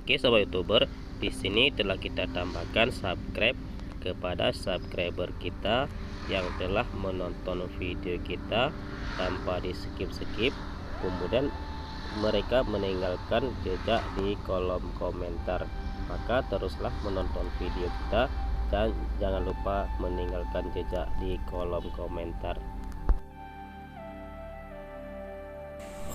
Oke sobat youtuber, di sini telah kita tambahkan subscribe kepada subscriber kita yang telah menonton video kita tanpa di skip. Kemudian mereka meninggalkan jejak di kolom komentar. Maka teruslah menonton video kita dan jangan lupa meninggalkan jejak di kolom komentar.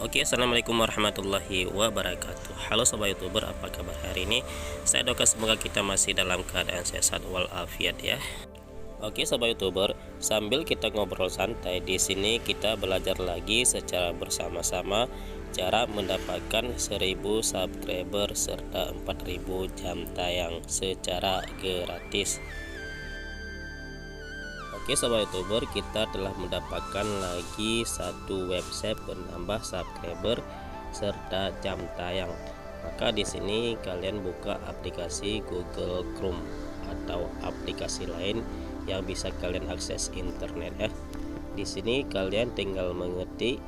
Oke, assalamualaikum warahmatullahi wabarakatuh. Halo sobat youtuber, apa kabar hari ini? Saya doakan semoga kita masih dalam keadaan sehat walafiat ya. Oke sobat youtuber, sambil kita ngobrol santai di sini kita belajar lagi secara bersama-sama cara mendapatkan 1000 subscriber serta 4000 jam tayang secara gratis. Oke sobat youtuber, kita telah mendapatkan lagi satu website penambah subscriber serta jam tayang. Maka di sini kalian buka aplikasi Google Chrome atau aplikasi lain yang bisa kalian akses internet ya. Di sini kalian tinggal mengetik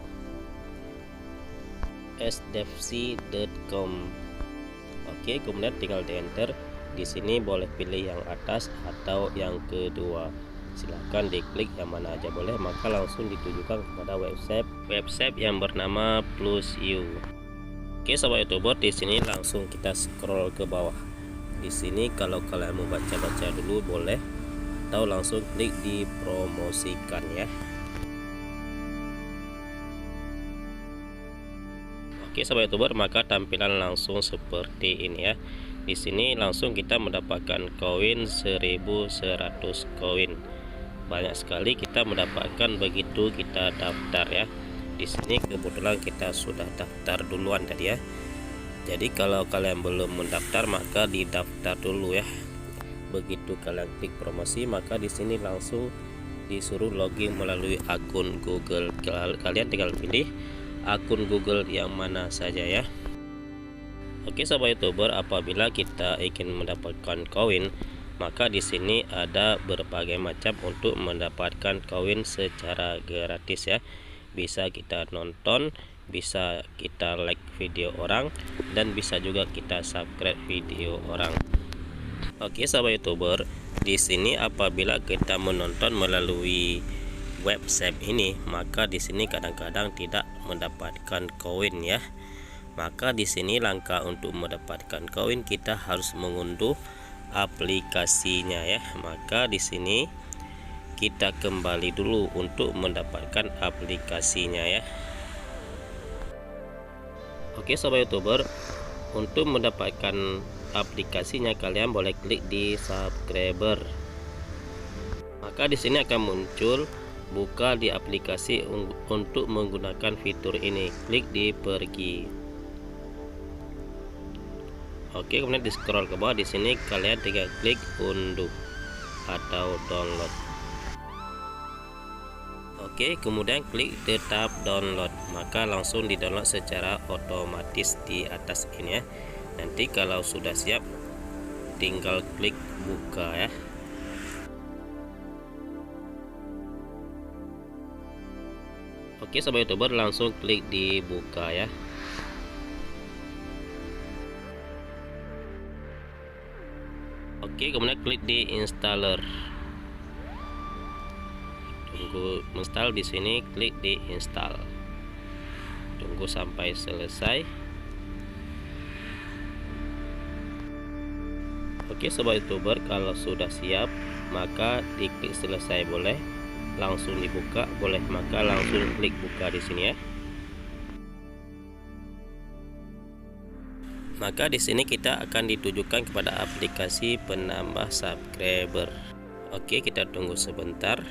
sdfc.com. Oke, kemudian tinggal di enter. Di sini boleh pilih yang atas atau yang kedua. Silahkan diklik yang mana aja boleh, maka langsung ditujukan kepada website yang bernama PlusU. Oke sobat youtuber, di sini langsung kita scroll ke bawah. Di sini kalau kalian mau baca-baca dulu boleh, atau langsung klik di promosikan ya. Oke sobat youtuber, maka tampilan langsung seperti ini ya. Di sini langsung kita mendapatkan koin 1100 koin. Banyak sekali kita mendapatkan begitu kita daftar ya. Di sini kebetulan kita sudah daftar duluan tadi ya. Jadi kalau kalian belum mendaftar maka didaftar dulu ya. Begitu kalian klik promosi maka di sini langsung disuruh login melalui akun Google. Kalian tinggal pilih akun Google yang mana saja ya. Oke sobat youtuber, apabila kita ingin mendapatkan koin, maka di sini ada berbagai macam untuk mendapatkan koin secara gratis ya. Bisa kita nonton, bisa kita like video orang, dan bisa juga kita subscribe video orang. Oke sobat youtuber, di sini apabila kita menonton melalui website ini, maka di sini kadang-kadang tidak mendapatkan koin ya. Maka di sini langkah untuk mendapatkan koin kita harus mengunduh aplikasinya ya. Maka di sini kita kembali dulu untuk mendapatkan aplikasinya ya. Oke sobat youtuber, untuk mendapatkan aplikasinya kalian boleh klik di subscriber. Maka di sini akan muncul buka di aplikasi untuk menggunakan fitur ini. Klik di pergi. Oke, kemudian di scroll ke bawah. Di sini kalian tinggal klik unduh atau download. Oke, kemudian klik tetap download, maka langsung di download secara otomatis di atas ini ya. Nanti kalau sudah siap tinggal klik buka ya. Oke sobat youtuber, langsung klik di buka ya. Oke, kemudian klik di installer. Tunggu install, di sini klik di install. Tunggu sampai selesai. Oke sobat youtuber, kalau sudah siap maka diklik selesai boleh, langsung dibuka boleh, maka langsung klik buka di sini ya. Maka di sini kita akan ditujukan kepada aplikasi penambah subscriber. Oke, kita tunggu sebentar.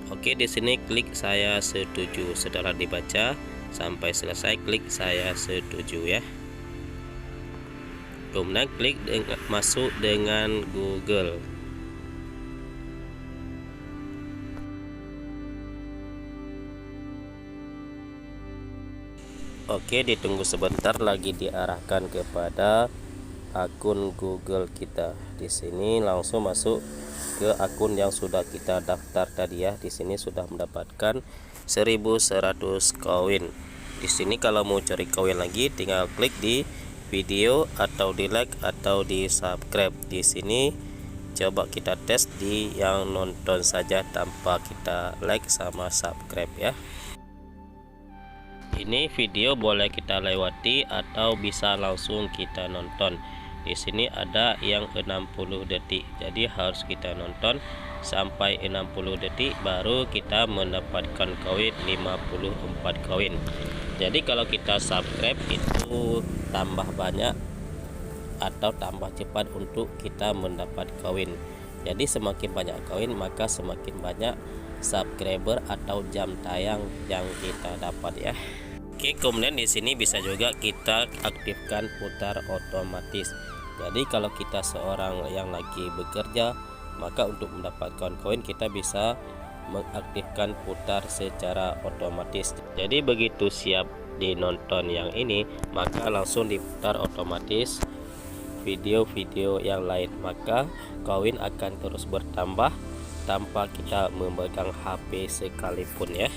Oke, di sini klik saya setuju. Setelah dibaca sampai selesai klik saya setuju ya. Kemudian klik masuk dengan Google. Oke, ditunggu sebentar lagi diarahkan kepada akun Google kita. Di sini langsung masuk ke akun yang sudah kita daftar tadi ya. Di sini sudah mendapatkan 1100 koin. Di sini kalau mau cari koin lagi tinggal klik di video atau di like atau di subscribe. Di sini coba kita tes di yang nonton saja tanpa kita like sama subscribe ya. Ini video boleh kita lewati atau bisa langsung kita nonton. Di sini ada yang 60 detik. Jadi harus kita nonton sampai 60 detik baru kita mendapatkan koin 54 koin. Jadi kalau kita subscribe itu tambah banyak atau tambah cepat untuk kita mendapat koin. Jadi semakin banyak koin maka semakin banyak subscriber atau jam tayang yang kita dapat ya. Oke, kemudian di sini bisa juga kita aktifkan putar otomatis. Jadi kalau kita seorang yang lagi bekerja, maka untuk mendapatkan koin kita bisa mengaktifkan putar secara otomatis. Jadi begitu siap dinonton yang ini, maka langsung diputar otomatis video-video yang lain, maka koin akan terus bertambah tanpa kita memegang HP sekalipun ya.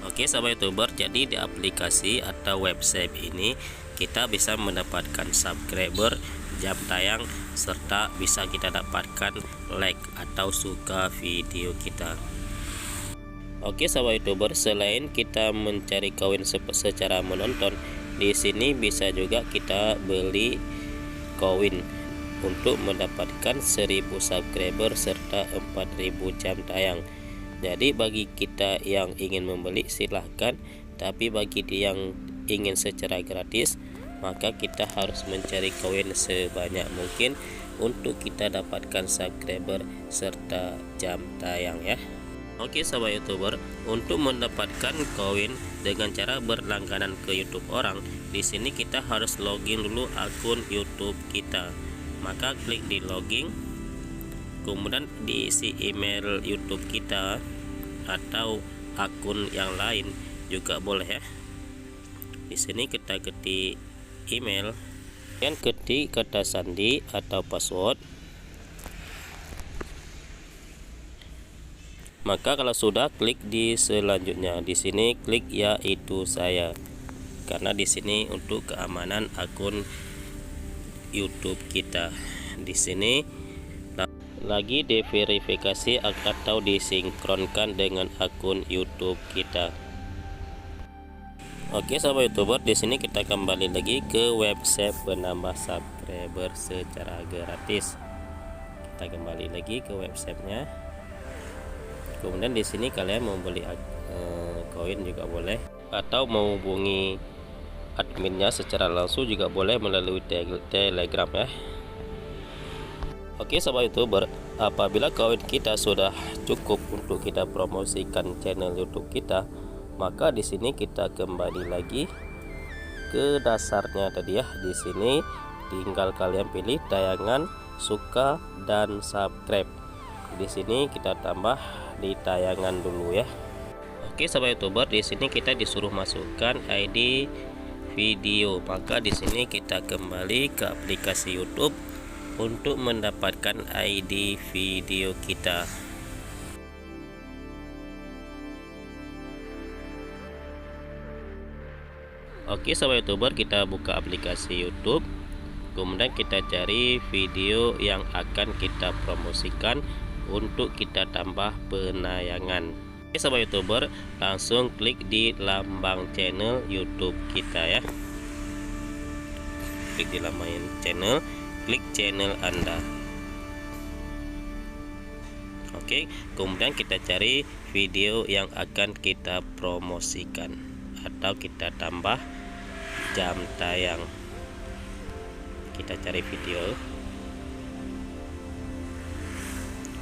Oke sahabat YouTuber, jadi di aplikasi atau website ini kita bisa mendapatkan subscriber, jam tayang, serta bisa kita dapatkan like atau suka video kita. Oke sahabat YouTuber, selain kita mencari koin secara menonton, di sini bisa juga kita beli koin untuk mendapatkan 1000 subscriber serta 4000 jam tayang. Jadi bagi kita yang ingin membeli silahkan, tapi bagi yang ingin secara gratis maka kita harus mencari koin sebanyak mungkin untuk kita dapatkan subscriber serta jam tayang ya. Oke sahabat YouTuber, untuk mendapatkan koin dengan cara berlangganan ke YouTube orang, di sini kita harus login dulu akun YouTube kita. Maka klik di login, kemudian diisi email YouTube kita atau akun yang lain juga boleh ya. Di sini kita ketik email dan ketik kata sandi atau password. Maka kalau sudah, klik di selanjutnya. Di sini klik yaitu saya, karena di sini untuk keamanan akun YouTube kita. Di sini lagi diverifikasi atau disinkronkan dengan akun YouTube kita. Oke sahabat YouTuber, di sini kita kembali lagi ke website penambah subscriber secara gratis. Kita kembali lagi ke websitenya. Kemudian di sini kalian mau beli koin juga boleh, atau mau hubungi adminnya secara langsung juga boleh melalui Telegram ya. Oke sahabat YouTuber, apabila koin kita sudah cukup untuk kita promosikan channel YouTube kita, maka di sini kita kembali lagi ke dasarnya tadi ya. Di sini tinggal kalian pilih tayangan, suka, dan subscribe. Di sini kita tambah di tayangan dulu ya. Oke sahabat YouTuber, di sini kita disuruh masukkan ID video. Maka di sini kita kembali ke aplikasi YouTube untuk mendapatkan ID video kita. Oke sahabat YouTuber, kita buka aplikasi YouTube, kemudian kita cari video yang akan kita promosikan untuk kita tambah penayangan. Oke sahabat YouTuber, langsung klik di lambang channel YouTube kita ya. Klik di lambang channel, klik channel Anda. Oke, kemudian kita cari video yang akan kita promosikan atau kita tambah jam tayang. Kita cari video.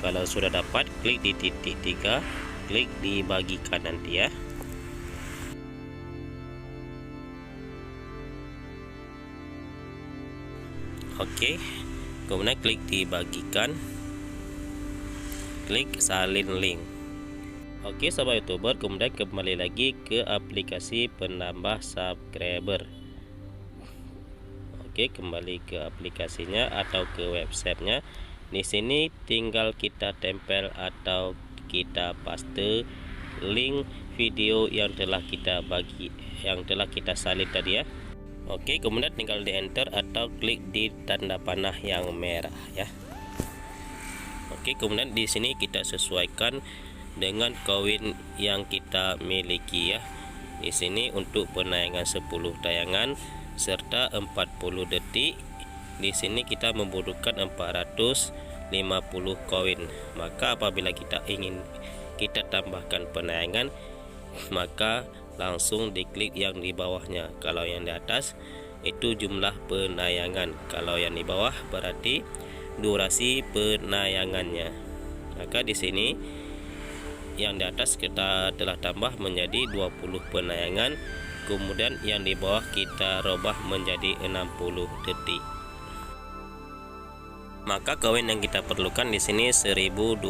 Kalau sudah dapat, klik di titik 3, klik di bagikan nanti ya. Oke, kemudian klik di bagikan, klik salin link. Oke sahabat YouTuber, kemudian kembali lagi ke aplikasi penambah subscriber. Oke, kembali ke aplikasinya atau ke websitenya. Di sini tinggal kita tempel atau kita paste link video yang telah kita salin tadi ya. Oke, kemudian tinggal di enter atau klik di tanda panah yang merah ya. Oke, kemudian di sini kita sesuaikan dengan koin yang kita miliki ya. Di sini untuk penayangan 10 tayangan serta 40 detik. Di sini kita membutuhkan 450 koin. Maka apabila kita ingin kita tambahkan penayangan, maka langsung diklik yang di bawahnya. Kalau yang di atas itu jumlah penayangan, kalau yang di bawah berarti durasi penayangannya. Maka di sini yang di atas kita telah tambah menjadi 20 penayangan, kemudian yang di bawah kita rubah menjadi 60 detik. Maka koin yang kita perlukan di sini 1200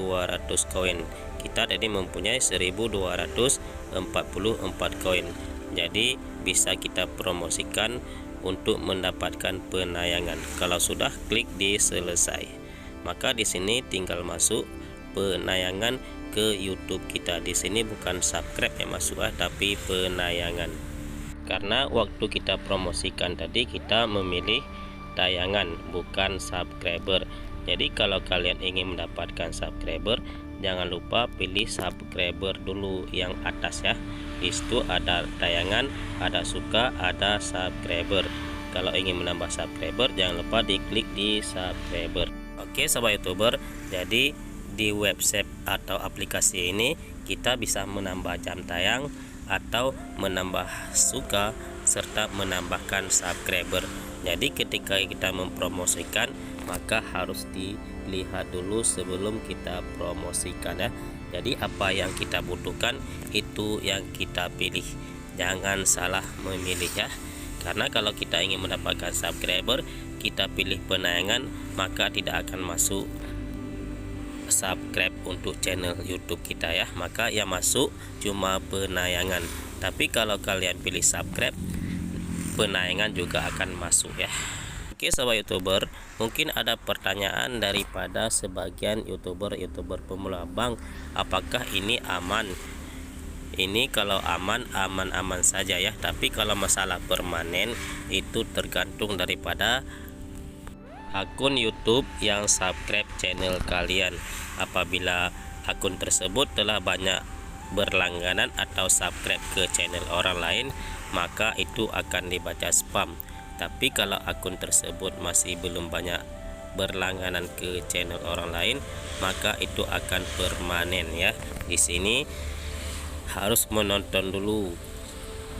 koin. Kita tadi mempunyai 1244 koin. Jadi bisa kita promosikan untuk mendapatkan penayangan. Kalau sudah, klik di selesai. Maka di sini tinggal masuk penayangan ke YouTube kita. Di sini bukan subscribe yang masuk tapi penayangan. Karena waktu kita promosikan tadi kita memilih tayangan bukan subscriber. Jadi kalau kalian ingin mendapatkan subscriber, jangan lupa pilih subscriber dulu yang atas ya. Di situ ada tayangan, ada suka, ada subscriber. Kalau ingin menambah subscriber, jangan lupa diklik di subscriber. Oke sobat YouTuber, jadi di website atau aplikasi ini kita bisa menambah jam tayang atau menambah suka serta menambahkan subscriber. Jadi ketika kita mempromosikan, maka harus dilihat dulu sebelum kita promosikan ya. Jadi apa yang kita butuhkan itu yang kita pilih, jangan salah memilih ya. Karena kalau kita ingin mendapatkan subscriber, kita pilih penayangan, maka tidak akan masuk subscribe untuk channel YouTube kita ya. Maka yang masuk cuma penayangan. Tapi kalau kalian pilih subscribe, penayangan juga akan masuk ya. Oke sobat YouTuber, mungkin ada pertanyaan daripada sebagian YouTuber pemula, Bang, apakah ini aman? Ini kalau aman saja ya. Tapi kalau masalah permanen itu tergantung daripada akun YouTube yang subscribe channel kalian. Apabila akun tersebut telah banyak berlangganan atau subscribe ke channel orang lain, maka itu akan dibaca spam. Tapi kalau akun tersebut masih belum banyak berlangganan ke channel orang lain, maka itu akan permanen ya. Di sini harus menonton dulu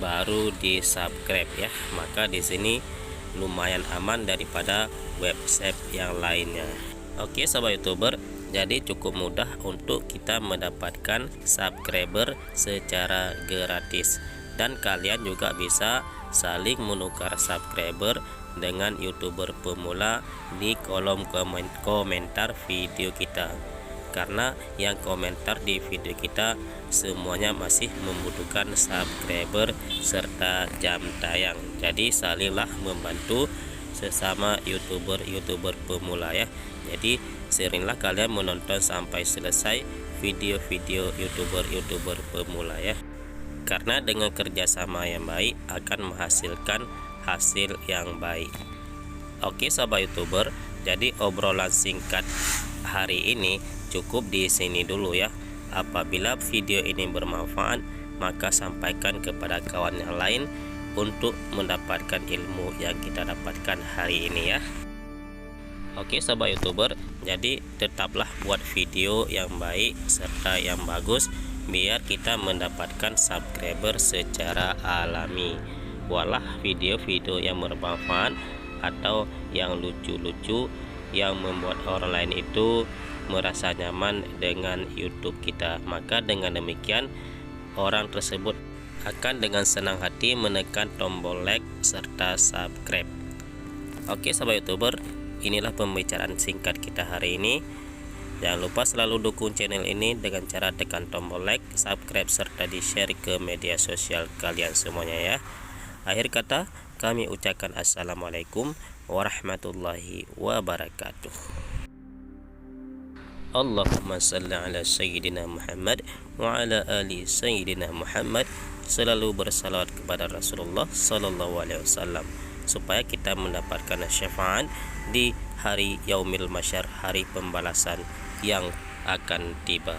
baru di subscribe ya. Maka di sini lumayan aman daripada website yang lainnya. Oke sobat YouTuber, jadi cukup mudah untuk kita mendapatkan subscriber secara gratis. Dan kalian juga bisa saling menukar subscriber dengan YouTuber pemula di kolom komentar video kita. Karena yang komentar di video kita semuanya masih membutuhkan subscriber serta jam tayang. Jadi salinglah membantu sesama YouTuber pemula ya. Jadi seringlah kalian menonton sampai selesai video-video YouTuber pemula ya. Karena dengan kerjasama yang baik akan menghasilkan hasil yang baik. Oke sobat YouTuber, jadi obrolan singkat hari ini cukup di sini dulu ya. Apabila video ini bermanfaat, maka sampaikan kepada kawan yang lain untuk mendapatkan ilmu yang kita dapatkan hari ini ya. Oke sobat YouTuber, jadi tetaplah buat video yang baik serta yang bagus biar kita mendapatkan subscriber secara alami. Buatlah video-video yang bermanfaat atau yang lucu-lucu yang membuat orang lain itu merasa nyaman dengan YouTube kita. Maka dengan demikian orang tersebut akan dengan senang hati menekan tombol like serta subscribe. Oke sobat YouTuber, inilah pembicaraan singkat kita hari ini. Jangan lupa selalu dukung channel ini dengan cara tekan tombol like, subscribe serta di share ke media sosial kalian semuanya ya. Akhir kata kami ucapkan assalamualaikum warahmatullahi wabarakatuh. Allahumma salli ala Sayyidina Muhammad wa ala ali Sayyidina Muhammad, selalu bersalawat kepada Rasulullah Sallallahu Alaihi Wasallam, supaya kita mendapatkan syafaat di hari Yaumil Masyar, hari pembalasan yang akan tiba.